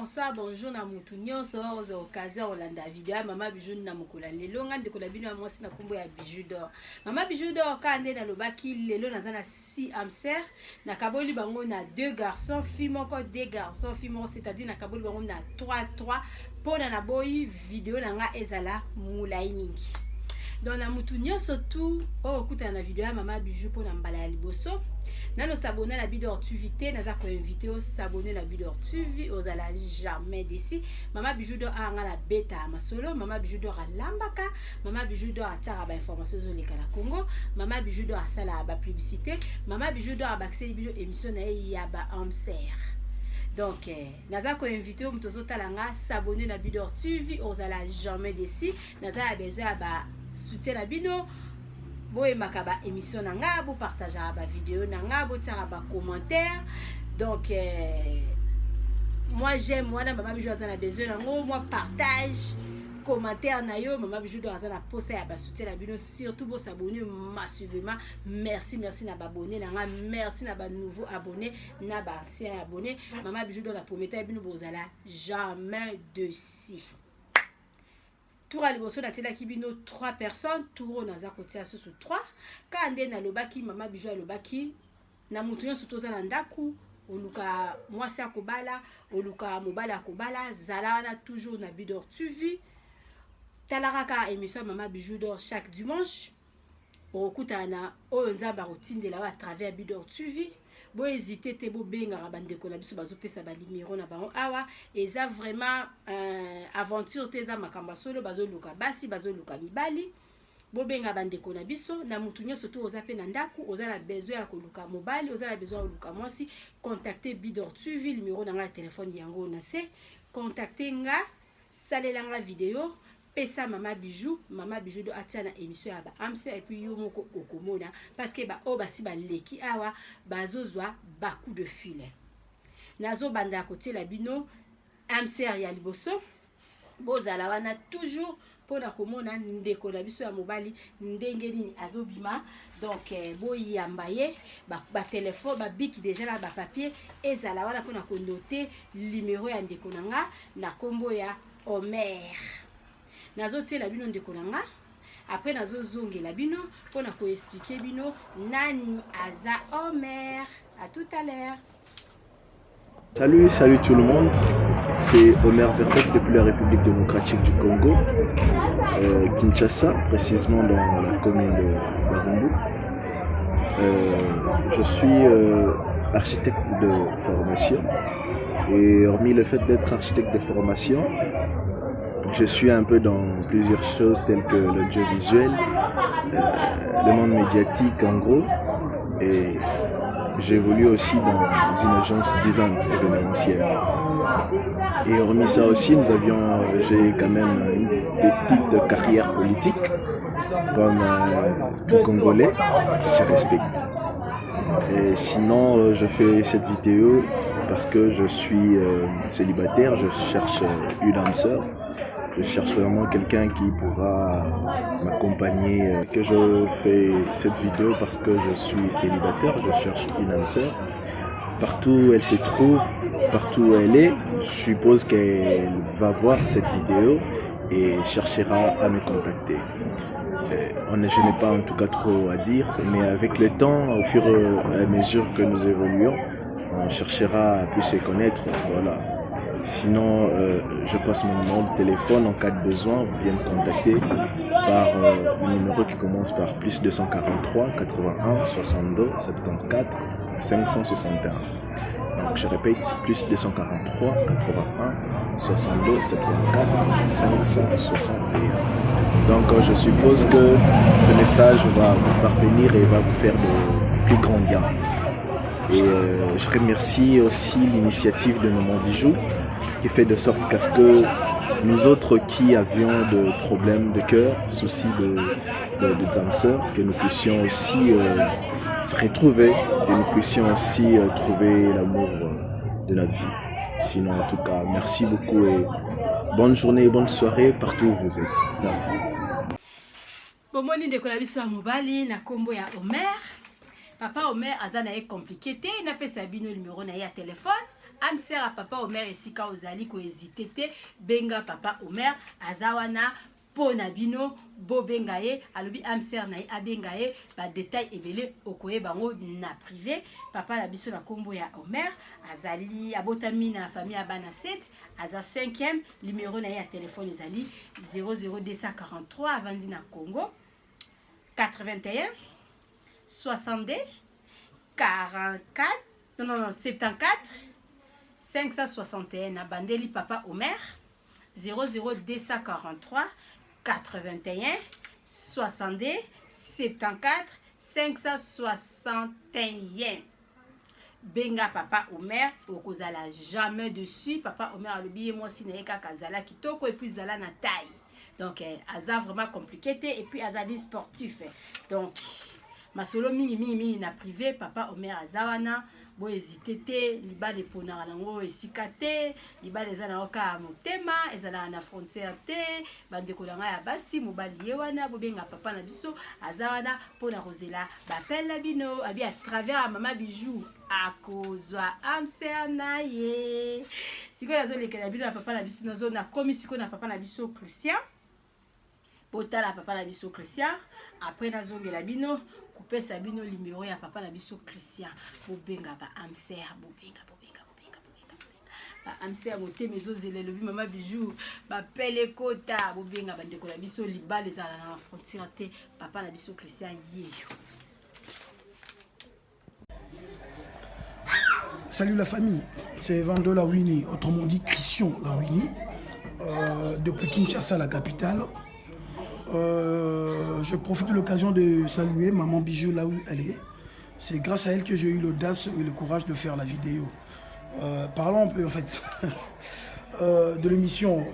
bonsoir, bonjour na mutu nyonso ozo occasion olanda video mama bijou na mukula lelo ngande kola bino ya mwasi na kombo ya bijou d'or. Mama bijou d'or kande na lobaki lelo nazana 6 amser na kaboli bango na 2 garçons, fille moko 2 garçons, fille moko c'est-à-dire na kaboli bango na 3 pona na boyi video na nga ezala mulai mingi. Dans la mutu nyonso tout o okuta na video ya mama bijou pona mbala ya liboso. Nano s'abonner à la Bidor TV, naza ko invité au s'abonner à la Bidor TV, aux ala jamais d'ici. Mama bijou d'or a la bêta à masolo, mama bijou d'or à lambaka, mama bijou d'or a tara ba information sur les Kala Congo, mama bijou d'or a sala ba publicité, mama bijou d'or a baxé bio émission na ya ba amser. Donc naza ko invité au mtozo talanga s'abonner à la Bidor TV, aux ala jamais d'ici. Naza a besoin ba soutien la bino. Boye makaba émission nanga, bo partager ba vidéo nanga, bo tara ba commentaire. Donc moi j'aime moi na mama bijou azana besoin nango, moi partage commentaire na yo mama bijou do azana poster ya ba soutien la bino, surtout bo s'abonner massivement. Merci na ba abonné nanga, merci na ba nouveau abonné na ba ancien abonné. Mama bijou do la prometa bino bozala jamais de si. Tour à l'émotion na tela kibino 3 personnes, tour naza kotia sous 3. Kande na lobaki mama bijou lobaki na mutu nyonso toza na ndaku oluka mwasi akobala oluka mobala akobala zala wana toujours na Bidor TV. Talaraka émission mama bijou d'or chaque dimanche. Okuta na oyo nzamba rotindela à travers Bidor TV. Bo hésiter te bo benga bandeko na biso bazo pesa ba numéro na bango awa eza vraiment aventure teza makamba solo bazo luka basi bazo luka bibali bo benga bandeko na biso na mutu nyonso to oza pe na ndaku oza na besoin ya koluka mobali oza na besoin ya koluka mwasi contacter Bidor TV numéro na nga téléphone yango na se contacter nga salelanga vidéo pesa mama bijou do atia na émission ya ba amse et puis yo moko okomona parce que ba o basi ba leki awa bazozwa ba coup de fil nazo banda côté la bino amse ya liboso bozala wana toujours pona komona ndeko na biso ya mobali ndenge nini azobima donc boyamba ye ba téléphone ba biki déjà là ba papier ezala wana pona ko noter numéro ya ndeko nanga na kombo ya Omer. Nazo te la bino ndeko nanga après nazo zonge la bino pona ko expliquer bino nani aza Omer. À tout à l'heure. Salut tout le monde, c'est Omer Vertek depuis la République démocratique du Congo, Kinshasa, précisément dans la commune de Barumbu. Je suis architecte de formation et hormis le fait d'être architecte de formation, je suis un peu dans plusieurs choses telles que l'audiovisuel, le monde médiatique en gros, et j'évolue aussi dans une agence d'event événementielle. Et hormis ça aussi, j'ai quand même une petite carrière politique, comme tout Congolais qui se respecte. Et sinon, je fais cette vidéo parce que je suis célibataire, je cherche une âme sœur. Je cherche vraiment quelqu'un qui pourra m'accompagner. Que je fais cette vidéo parce que je suis célibataire, je cherche une âme sœur. Partout où elle se trouve, partout où elle est, je suppose qu'elle va voir cette vidéo et cherchera à me contacter. Je n'ai pas en tout cas trop à dire, mais avec le temps, au fur et à mesure que nous évoluons, on cherchera à plus se connaître. Voilà. Sinon, je passe mon numéro de téléphone en cas de besoin. Vous venez me contacter par le numéro qui commence par plus 243 81 62 74 561. Donc je répète, plus 243 81 62 74 561. Donc je suppose que ce message va vous parvenir et va vous faire de plus grands bien. Et je remercie aussi l'initiative de Maman Bijou qui fait de sorte qu'à ce que nous autres qui avions de problèmes de cœur, soucis de âme sœur, que nous puissions aussi se retrouver, que nous puissions aussi trouver l'amour de notre vie. Sinon, en tout cas, merci beaucoup et bonne journée et bonne soirée partout où vous êtes. Merci. Bomoni ndeko na biso ya mobali na kombo ya Omer. Papa Omer azana est compliqué te na pesa bino numéro na ya téléphone amser à papa Omer esika ozali ko hésiter te benga papa Omer azawana pona bino bo benga ye alobi amser na abenga ye ba détail ebele okoye bango na privé papa la biso na kombo ya Omer azali abotami na famille abana 7 aza 5e numéro na ya téléphone ezali 00243 avandi na Congo 81 62 44 non 74 561 na bandeli papa Omer 00243 81 62 74 561 benga papa Omer okozala jamais dessus papa Omer alobi moi si na yeka kazala kitoko et puis zala na taille donc aza vraiment compliqué et puis azali sportif donc masolo mingi na privé papa Omer azawana bo hésiter te libale ponara nango esika te libale eza na oka motema ezala na frontière te bandeko nanga ya basi mobali ye wana bo benga papa na biso azawana pona kozela bapel na bino abi à travers mama bijou akozwa amser na ye sikoyo azolekela bino na papa na biso nazo na komi sikoyo na papa na biso Christian botala papa na biso Christian après nazongela bino kupesa bino numéro ya papa na biso Christian bobenga ba amser bobenga ba amser motema ezozela lobi mama bijou ba pele kota bobenga bandeko na biso libale ezala na frontière te papa na biso Christian yeyo. Salut la famille, c'est Vando Lawini, autrement dit Christian Lawini, depuis Kinshasa, la capitale. Je profite de l'occasion de saluer maman Bijou là où elle est. C'est grâce à elle que j'ai eu l'audace et le courage de faire la vidéo. Parlons un peu en fait de l'émission.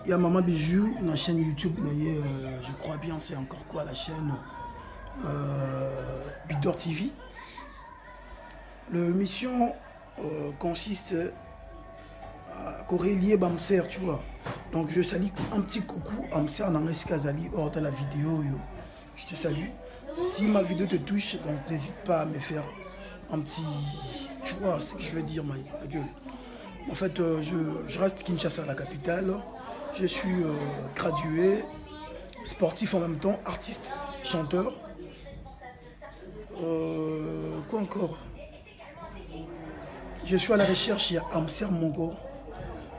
Il y a maman Bijou, la chaîne YouTube, je crois bien c'est encore quoi la chaîne Bidor TV. L'émission consiste à corrélier Bamser, tu vois. Donc je salue un petit coucou Amser Nanges Kazali hors de la vidéo. Je te salue. Si ma vidéo te touche, donc n'hésite pas à me faire un petit... Tu vois ce que je veux dire, ma gueule. En fait, je reste Kinshasa, la capitale. Je suis gradué, sportif en même temps, artiste, chanteur. Quoi encore? Je suis à la recherche, il y a Amser Mongo.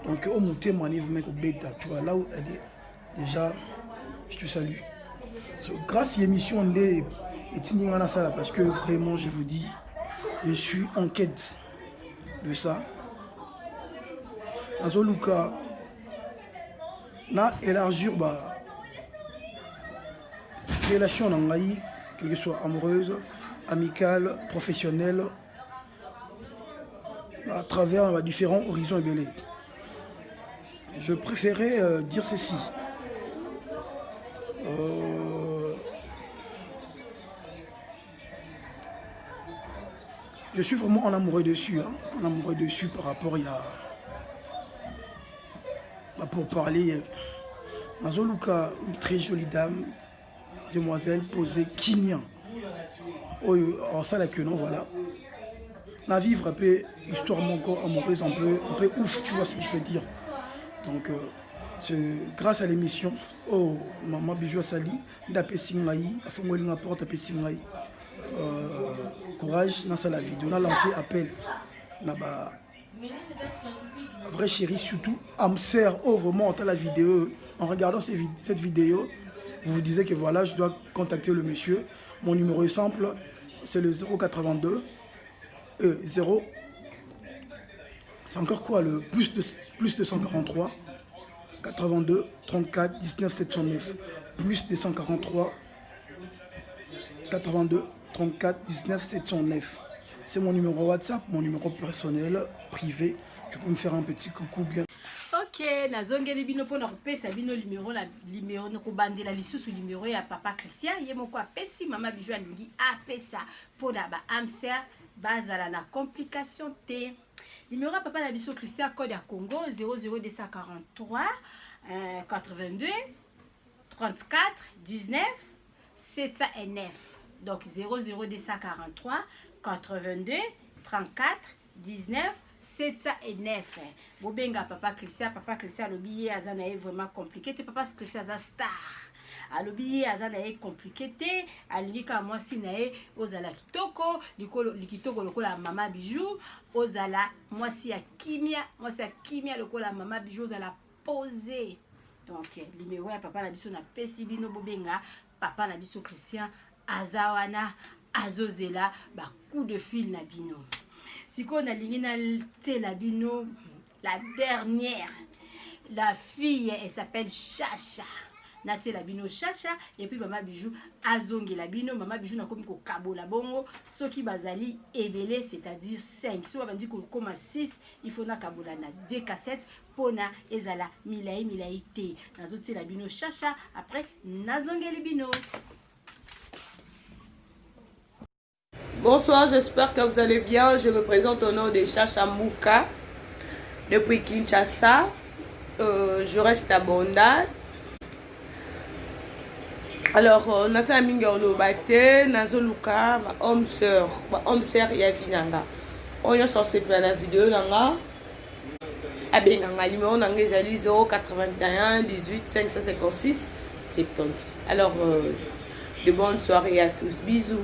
Donc, au Mouté, au Beta, tu vois, là où elle est, déjà, je te salue. Grâce à l'émission, on est parce que vraiment, je vous dis, je suis en quête de ça. Dans le cas, na élargir bah relation en quelle que soit amoureuse, amicale, professionnelle, à travers différents horizons et belés. Je préférais dire ceci. Je suis vraiment en amoureux dessus, hein, en amoureux dessus par rapport à... pour parler, Mazoluka, une très jolie dame, demoiselle posée, Kinyan. En ça, la que non, voilà. La vivre un peu, histoire mon corps amoureuse, un peu ouf, tu vois ce que je veux dire. Donc, grâce à l'émission, oh, maman Bijou Sali, d'après Singaï, a fait moi une porte d'après Singaï. Courage dans la vidéo, on a lancé appel. Là-bas. Vrai chéri, surtout Amser, oh vraiment, la vidéo. En regardant cette vidéo, vous vous disiez que voilà, je dois contacter le monsieur. Mon numéro est simple, c'est le 082 0. C'est encore quoi le plus 243 82 34 19 709 plus 243 82 34 19 709. C'est mon numéro WhatsApp, mon numéro personnel, privé. Tu peux me faire un petit coucou bien. Ok, nazongeli bino po na kopesa bino numéro na kobandela lisusu numéro ya papa Christian ye moko apesi mama Bijou alingi apesa po na ba Amser bazala na complication te. Numéro ya papa na biso Christian code ya Congo 00243 82 34 19 709. Donc 00243 82 34 19 709. Bobenga papa Christian alobi azana est vraiment compliqué. Papa Christian aza star. Alobi azana est compliqué te alika mwasi na ye ozala kitoko likitoko lokola mama bijou ozala mwasi ya kimia lokola mama bijou ozala posé. Donc numéro ya papa na biso na pesi bino bobenga papa na biso Christian azawana azozela ba coup de fil na bino. Siko na lingi na tela bino la dernière, la fille elle s'appelle Chacha. Natie la bino Chacha et puis mama bijou azongi la bino mama bijou na komi ko kabola bongo soki bazali ebele c'est-à-dire 5 so ba ndi ko koma 6 il faut na kabola na 2 cassettes pona ezala milai te nazotie la bino Chacha après nazongi le bino. Bonsoir, j'espère que vous allez bien. Je me présente au nom de Chacha Mouka depuis Kinshasa. Je reste à Bandal. Alors, nasa minga olobate, nazo luka, ma homme sœur ya vinanga. On y a sorti pour la vidéo nanga. Abenganga numéro nanga ezali 081 18 556 70. Alors, de bonnes soirées à tous. Bisous.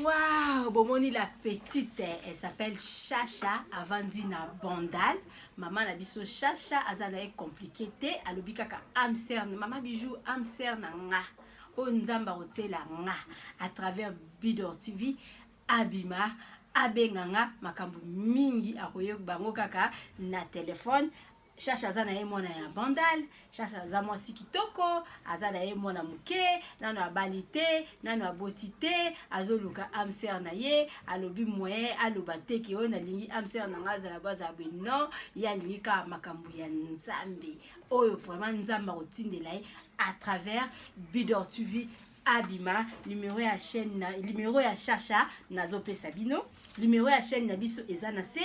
Waouh, bomoni la petite, elle s'appelle Chacha avant na Bandal. Maman la biso Chacha azala est compliqué te alobi kaka amser mama bijou amser na nga. O nzamba hotela nga à travers Bidor TV abima abenganga makambu mingi akoye bango kaka na téléphone. Chacha azana ye mwana ya Bandal, Chacha aza mwasi kitoko, azana ye mwana muke, nano abalite, nano abotite, azoluka amser na ye, alobi moyen, alobate ki o na lingi amser na nga azala baza beno, ya lingi ka makambu ya nzambe. Oyo vraiment nzamba otindela ye à travers Bidor TV abima, numéro ya chaîne, numéro ya Chacha nazo pesa bino. Numéro ya chaîne na biso ezana se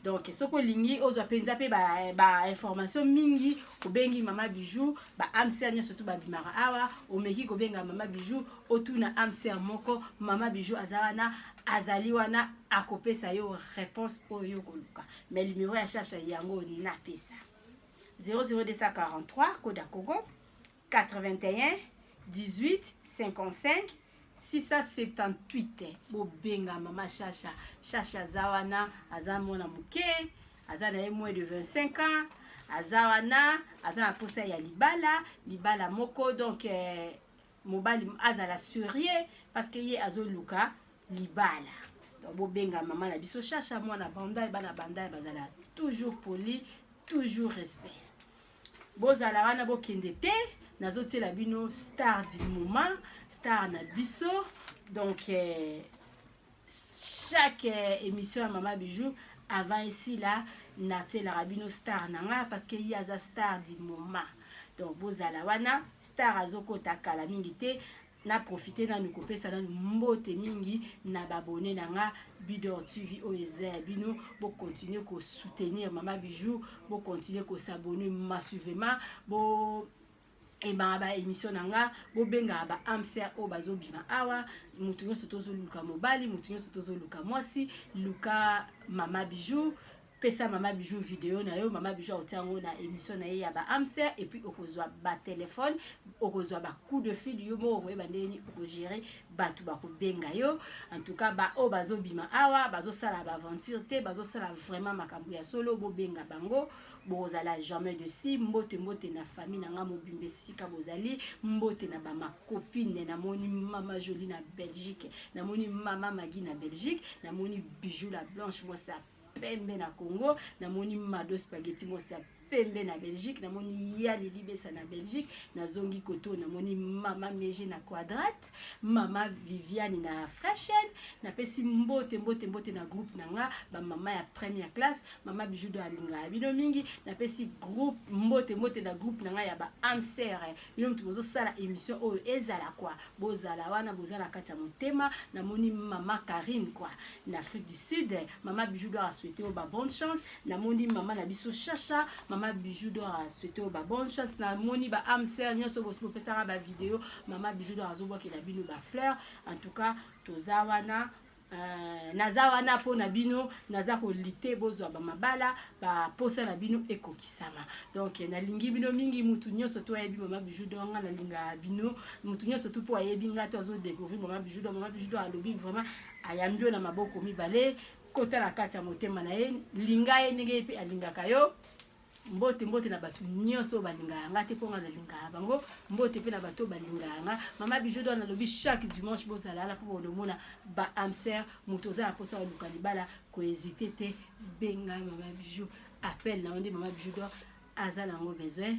donc soko lingi ozwa penza pe ba information mingi obengi mama bijou ba amser nya surtout ba bimara awa omeki ko benga mama bijou otuna amser moko mama bijou azawana azali wana akopesa yo réponse oyo koluka mais numéro ya Chacha yango na pesa 00243 Koda Kogo 81 18 55 678. Bobenga mama Chacha. Chacha zawana azamona muke, azana moins de 25 ans, azawana azana posa ya libala moko donc mobali azala surier parce que ye azoluka libala. Donc bobenga mama na biso Chacha mwana Bandal bana Bandal bazala toujours poli, toujours respect. Bozala wana bokende te nazotie la bino star du moment, star na biso. Donc chaque émission à Mama Bijou avant ici là natie la rabino star nanga parce que y a za star du moment. Donc bozala wana star azoko takala mingi te na profiter na nukope sana mbote mingi na babone nanga Bidor TV oeza bino bo continuer ko soutenir Mama Bijou, bo continuer ko s'abonner massivement, bo et ba émission nanga bo benga ba amser o bazo bima awa mutu nyo sotozo luka mobali mutu nyo sotozo luka mwasi luka Mama Bijou pesa Mama Bijou vidéo na yo Mama Bijou otango na émission na ya ba amser et puis okozwa ba téléphone okozwa ba coup de fil yo mo okoye bandeni oko gérer batu ba ko benga yo en tout cas ba o bazo bima awa bazo sala ba aventure te bazo sala vraiment makambu ya solo bo benga bango bozala jamais de si mbote na famille na nga mobimbe sika bozali mbote na ba ma copine na moni mama Jolie na Belgique na moni mama Magui na Belgique na moni Bijou la Blanche moi ça pembe na Congo na moni Mado Spaghetti moi ça pembe na Belgique na moni ya Lilibesa na Belgique na zongi koto na moni mama Meje na Quadrate mama Viviane na Frachen na pesi mbote na groupe nanga ba mama ya première classe Mama Bijou do alinga bino mingi na pesi groupe mbote na groupe nanga ya ba amser yo mtu bozo sala émission oyo ezala kwa bozala wana bozala kati ya motema na moni mama Karine kwa na Afrique du Sud Mama Bijou do a souhaité au ba bonne chance na moni mama na biso Chacha Mama Bijou do a souhaité au ba bonne chance na moni ba amser nyoso boso pesa ba vidéo Mama Bijou do azobo ki la bino ba fleur en tout cas tozawana naza wana po na bino naza kolite bozwa ba mabala ba posa na bino ekokisama. Donc nalingi bino mingi mutu nyonso to yebi Mama Bijou d'Or nga nalinga bino mutu nyonso to po yebi nga to zo découvrir Mama Bijou d'Or alobi vraiment ayambio na maboko mibale kota na kati ya motema na ye linga ye ndenge pe alingaka yo. Mbote na batu nyonso balinga nga te ponga na linga bango mbote pe na bato balinga nga. Mama Bijou d'Or na lobi chaque dimanche bozala la po mona ba amser mutoza na posa wa lukalibala ko hésiter te benga Mama Bijou appel na onde Mama Bijou d'Or azala ngo besoin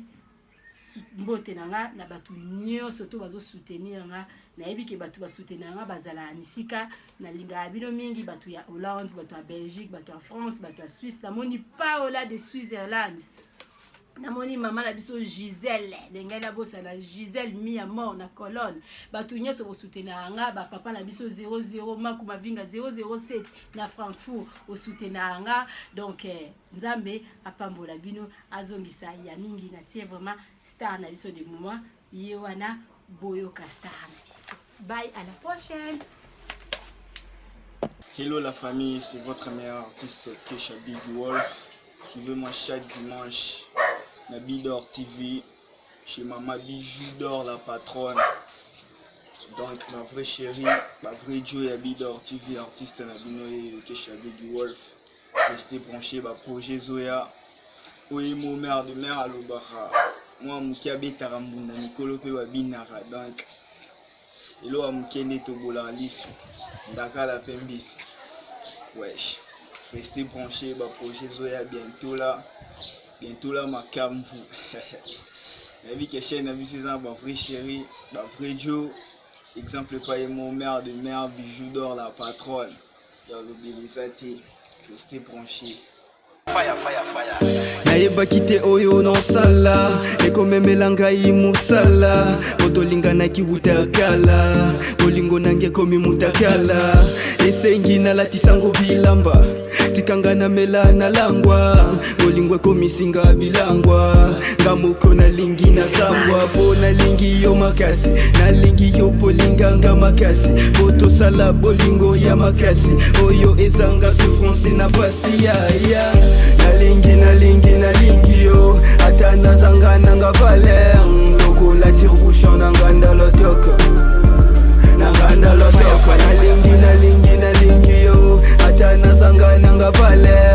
mbote na nga na batu nyonso to bazo soutenir nga na yebi ke batu ba soutenir nga bazala misika na linga bino mingi batu ya Hollande batu ya Belgique batu ya France batu ya Suisse na moni Paola de Switzerland na moni mama la biso Gisèle lenga na bosa na Gisèle mi à mort na colonne batu nyonso bo soutenir nga ba papa na biso 00 makuma vinga 007 na Francfort o soutenir nga. Donc Nzambe apambola bino azongisa ya mingi na tie vraiment star na biso de moment yewana boyoka star na biso. Bye, à la prochaine. Hello la famille, c'est votre meilleur artiste Kesha Big Wolf. Suivez-moi chaque dimanche na Bidor TV chez Mama Bijou d'Or la patronne. Donc ma vraie chérie, ma vraie Joe à Bidor TV, artiste na binoye Kesha Big Wolf. Restez branchés ba projet Zoya. Oui mon mère de mère à l'Obara. Moi mukiabe tarambunda Nikolo pe babinara. Donc elo amukende tobola lisu. Ndaka la pembis. Wesh. Restez branchés ba projet Zoya bientôt là ma cam vous. La vie que chaîne a vu ces ans, ma vraie chérie, ma vraie Joe. Exemple pas mon mère de mère Bijou d'Or la patronne. Dans l'obélisation. Restez branchés. nayeba kite oyo nosala ekomemela ngai musala otolinganaki wutakala bolingo nange komi mutakala esengi nalatisango bilamba tikanga na mela na langwa bolingo komisinga bilangwa ngamoko nalingi na sangwa po nalingi yo makasi nalingi yo polinganga makasi botosala bolingo ya makasi oyo ezanga souffrance na pasi ya nalingi yo ata nazanga nanga valer lokola tirbushon nanga ndalotoko nalingi yo ata nazanga nanga valer